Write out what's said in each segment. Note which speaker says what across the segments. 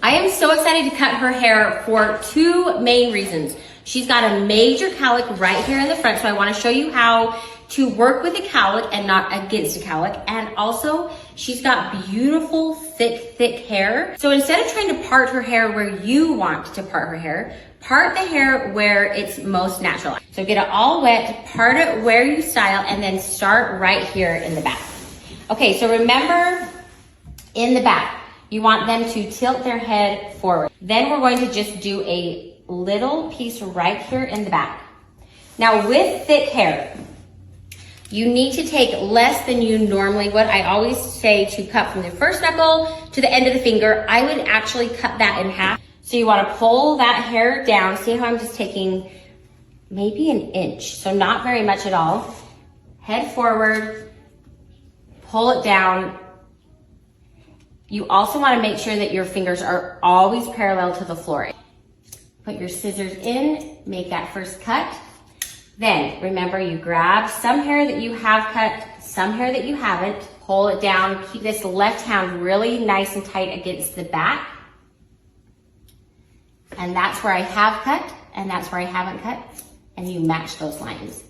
Speaker 1: I am so excited to cut her hair for two main reasons. She's got a major cowlick right here in the front, so I want to show you how to work with a cowlick and not against a cowlick. And also, she's got beautiful, thick hair. So instead of trying to part her hair where you want to part her hair, part the hair where it's most natural. So get it all wet, part it where you style, and then start right here in the back. Okay, so remember, in the back, you want them to tilt their head forward. Then we're going to just do a little piece right here in the back. Now with thick hair, you need to take less than you normally would. I always say to cut from the first knuckle to the end of the finger. I would actually cut that in half. So you want to pull that hair down. See how I'm just taking maybe an inch, so not very much at all. Head forward, pull it down. You also want to make sure that your fingers are always parallel to the floor. Put your scissors in, make that first cut. Then remember, you grab some hair that you have cut, some hair that you haven't, pull it down, keep this left hand really nice and tight against the back. And that's where I have cut, and that's where I haven't cut, and you match those lines.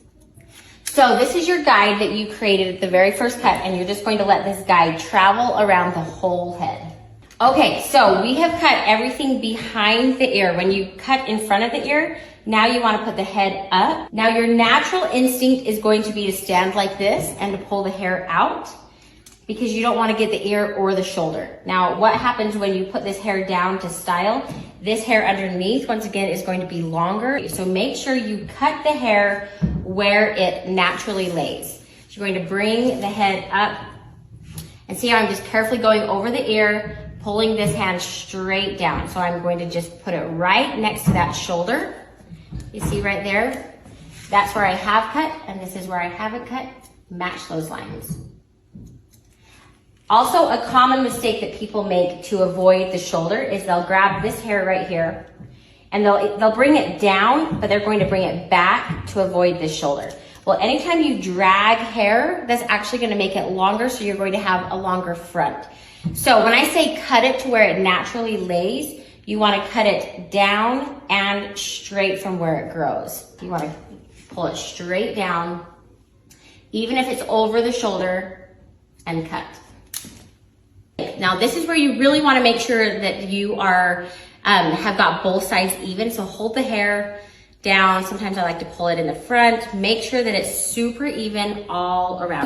Speaker 1: So this is your guide that you created at the very first cut, and you're just going to let this guide travel around the whole head. Okay, so we have cut everything behind the ear. When you cut in front of the ear, now you want to put the head up. Now your natural instinct is going to be to stand like this and to pull the hair out because you don't want to get the ear or the shoulder. Now what happens when you put this hair down to style? This hair underneath, once again, is going to be longer. So make sure you cut the hair where it naturally lays. So you're going to bring the head up and see how I'm just carefully going over the ear, pulling this hand straight down. So I'm going to just put it right next to that shoulder. You see right there? That's where I have cut, and this is where I haven't cut. Match those lines. Also, a common mistake that people make to avoid the shoulder is they'll grab this hair right here and they'll bring it down, but they're going to bring it back to avoid this shoulder. Well, anytime you drag hair, that's actually going to make it longer, so you're going to have a longer front. So when I say cut it to where it naturally lays, you want to cut it down and straight from where it grows. You want to pull it straight down, even if it's over the shoulder, and cut. Now this is where you really want to make sure that you are have got both sides even. So hold the hair down. Sometimes I like to pull it in the front. Make sure that it's super even all around.